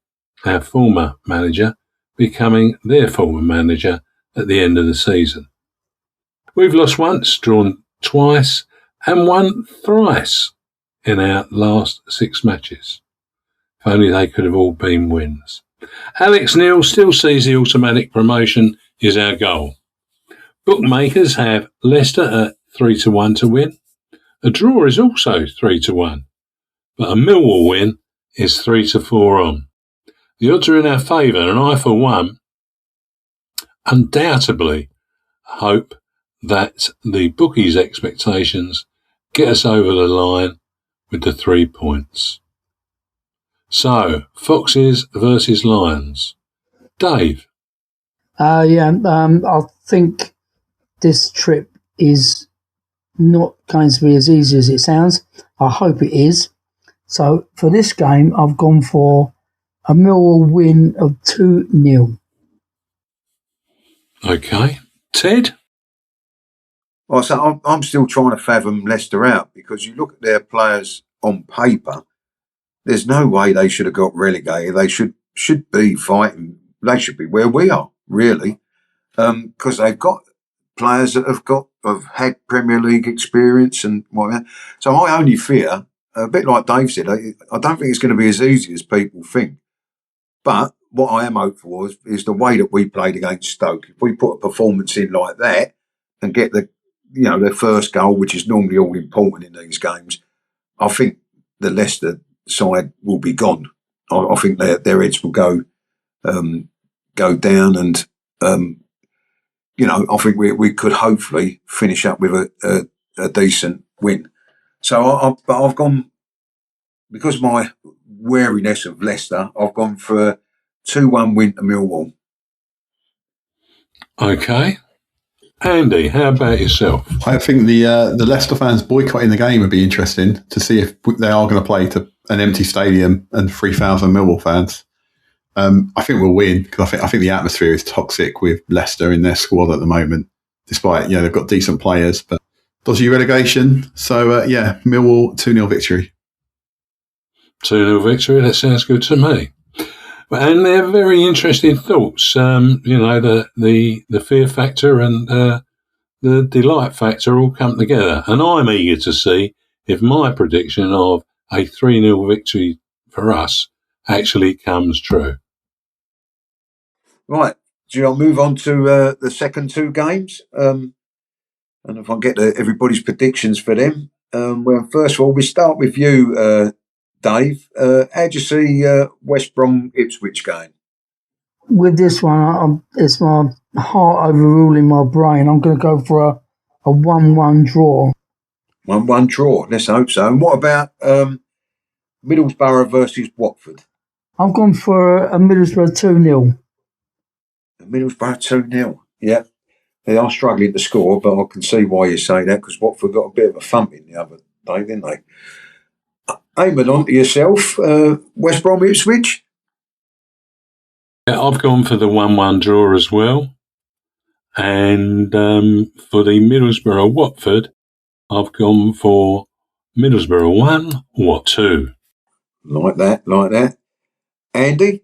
our former manager, becoming their former manager at the end of the season. We've lost once, drawn twice, and won thrice in our last 6 matches. If only they could have all been wins. Alex Neil still sees the automatic promotion is our goal. Bookmakers have Leicester at 3-1 to win. A draw is also 3-1, but a Millwall win is 3-4 on. The odds are in our favour, and I, for one, undoubtedly hope that the bookies' expectations get us over the line with the 3 points. So, Foxes versus Lions. Dave? I think this trip is not going to be as easy as it sounds. I hope it is. So, for this game, I've gone for a Millwall win of 2-0. Okay. Ted? Well, so I'm still trying to fathom Leicester out, because you look at their players on paper, there's no way they should have got relegated. They should be fighting. They should be where we are, really. because they've got players that have had Premier League experience and whatever. So I only fear, a bit like Dave said, I don't think it's going to be as easy as people think. But what I am hopeful is the way that we played against Stoke. If we put a performance in like that and get their first goal, which is normally all important in these games, I think the Leicester side will be gone. I think their heads will go down, and I think we could hopefully finish up with a decent win. So I've gone, because of my wariness of Leicester, I've gone for a 2-1 win to Millwall. Okay. Andy, how about yourself? I think the Leicester fans boycotting the game would be interesting to see if they are going to play to an empty stadium and 3,000 Millwall fans. I think we'll win, because I think the atmosphere is toxic with Leicester in their squad at the moment, despite they've got decent players, but dodgy relegation. So Millwall 2-0 victory. 2-0 victory, that sounds good to me. And they're very interesting thoughts. The fear factor and the delight factor all come together. And I'm eager to see if my prediction of a 3-0 victory for us actually comes true. Right. Do you want to move on to the second two games? And if I get everybody's predictions for them. Well, first of all, we start with you, Dave. How do you see West Brom Ipswich going? With this one, it's my heart overruling my brain. I'm going to go for a 1-1 draw. 1-1 draw. Let's hope so. And what about Middlesbrough versus Watford? I've gone for a Middlesbrough 2-0. Middlesbrough 2-0. Yeah. They are struggling to score, but I can see why you say that, because Watford got a bit of a thumping the other day, didn't they? Eamonn, on to yourself. West Brom Ipswich? Yeah, I've gone for the 1-1 draw as well. And for the Middlesbrough Watford, I've gone for Middlesbrough 1, Wat 2. Like that. Andy,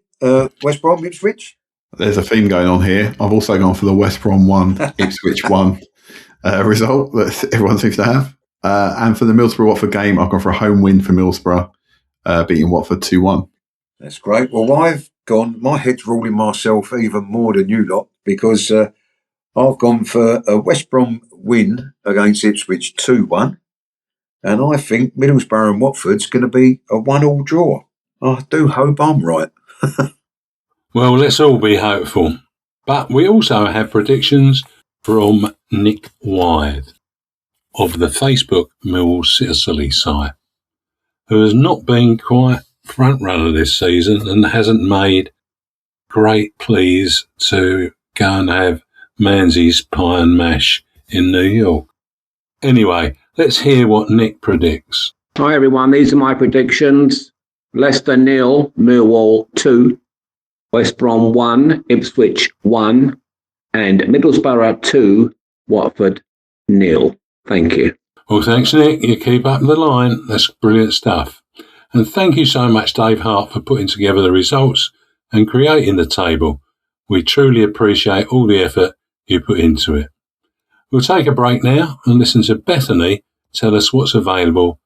West Brom Ipswich? There's a theme going on here. I've also gone for the West Brom 1, Ipswich 1 result that everyone seems to have. And for the Middlesbrough-Watford game, I've gone for a home win for Middlesbrough, beating Watford 2-1. That's great. Well, I've gone, my head's ruling myself even more than you lot, because I've gone for a West Brom win against Ipswich 2-1. And I think Middlesbrough and Watford's going to be a 1-1 draw. I do hope I'm right. Well, let's all be hopeful. But we also have predictions from Nick Wythe of the Facebook Millwall Sicily site, who has not been quite front runner this season and hasn't made great pleas to go and have Manzi's pie and mash in New York. Anyway, let's hear what Nick predicts. Hi everyone, these are my predictions. Leicester 0, Millwall 2, West Brom 1, Ipswich 1, and Middlesbrough 2, Watford 0. Thank you. Well, thanks, Nick. You keep up the line. That's brilliant stuff. And thank you so much, Dave Hart, for putting together the results and creating the table. We truly appreciate all the effort you put into it. We'll take a break now and listen to Bethany tell us what's available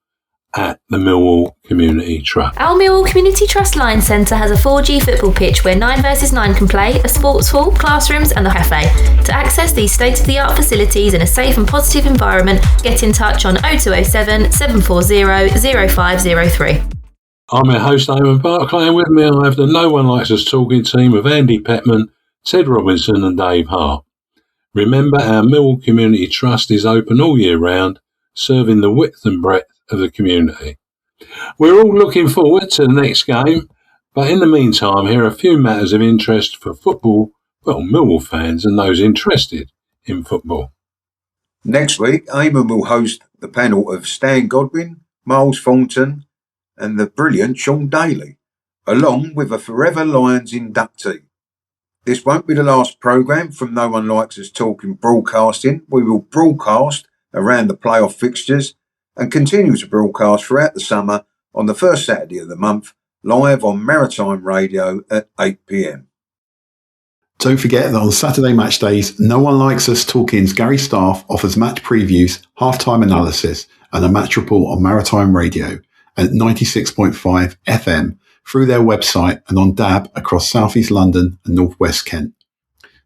at the Millwall Community Trust. Our Millwall Community Trust Lions Centre has a 4G football pitch where 9 versus 9 can play, a sports hall, classrooms and a cafe. To access these state-of-the-art facilities in a safe and positive environment, get in touch on 0207 740 0503. I'm your host, Eamonn Barclay, and with me I have the No One Likes Talkin team of Andy Pettman, Ted Robinson and Dave Hart. Remember, our Millwall Community Trust is open all year round, serving the width and breadth of the community. We're all looking forward to the next game, but in the meantime, here are a few matters of interest for football, Millwall fans and those interested in football. Next week, Eamonn will host the panel of Stan Godwin, Miles Thornton and the brilliant Sean Daly, along with a Forever Lions inductee. This won't be the last programme from No One Likes Talkin broadcasting. We will broadcast around the playoff fixtures and continue to broadcast throughout the summer on the first Saturday of the month, live on Maritime Radio at 8 p.m. Don't forget that on Saturday match days, No One Likes Us Talkin's Gary Staff offers match previews, half-time analysis and a match report on Maritime Radio at 96.5 FM through their website and on DAB across South East London and North West Kent.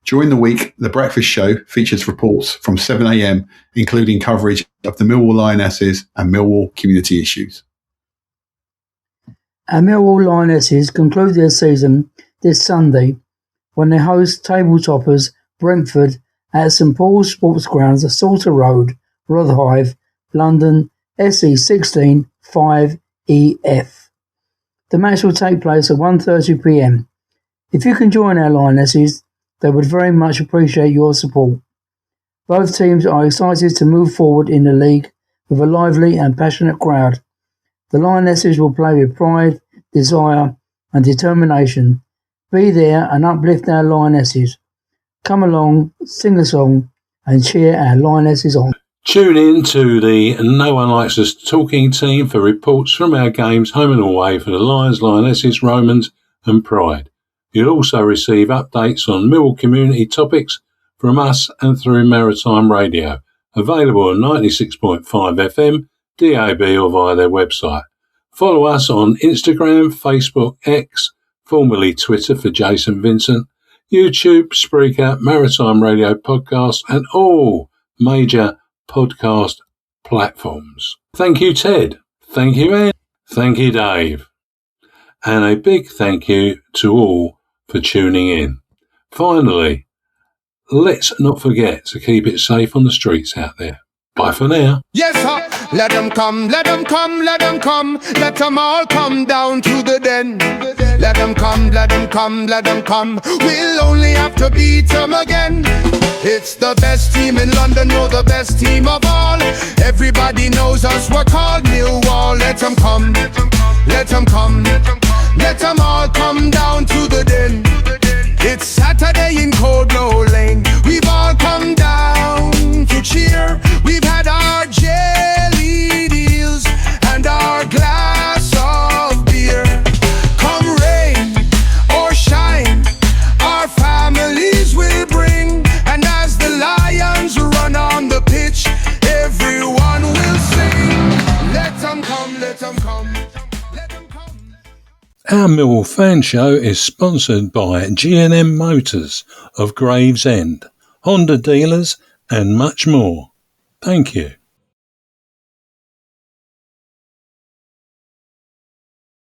During the week, The Breakfast Show features reports from 7 a.m, including coverage of the Millwall Lionesses and Millwall community issues. Our Millwall Lionesses conclude their season this Sunday when they host table toppers Brentford at St Paul's Sports Grounds, Salter Road, Rotherhithe, London, SE16 5EF. The match will take place at 1:30 p.m. If you can join our Lionesses, they would very much appreciate your support. Both teams are excited to move forward in the league with a lively and passionate crowd. The Lionesses will play with pride, desire and determination. Be there and uplift our Lionesses. Come along, sing a song and cheer our Lionesses on. Tune in to the No One Likes Us Talking team for reports from our games home and away for the Lions, Lionesses, Romans and Pride. You'll also receive updates on Millwall community topics from us and through Maritime Radio, available on 96.5 FM, DAB or via their website. Follow us on Instagram, Facebook, X, formerly Twitter for Jason Vincent, YouTube, Spreaker, Maritime Radio Podcast and all major podcast platforms. Thank you, Ted. Thank you, Ed. Thank you, Dave. And a big thank you to all for tuning in. Finally, let's not forget to keep it safe on the streets out there. Bye for now. Yes, sir. Let them come, let them come, let them come. Let them all come down to the den. Let them come, let them come, let them come. We'll only have to beat them again. It's the best team in London, no, the best team of all. Everybody knows us, we're called Millwall. Let them come, let them come. Let them all come down to the den. It's Saturday in Cold Blow Lane. We've all come down to cheer. We've had our jelly deals and our glass of beer. Come rain or shine, our families will bring. And as the Lions run on the pitch, everyone will sing. Let them come, let them come. Our Millwall Fans Show is sponsored by G&M Motors of Gravesend, Honda dealers and much more. Thank you.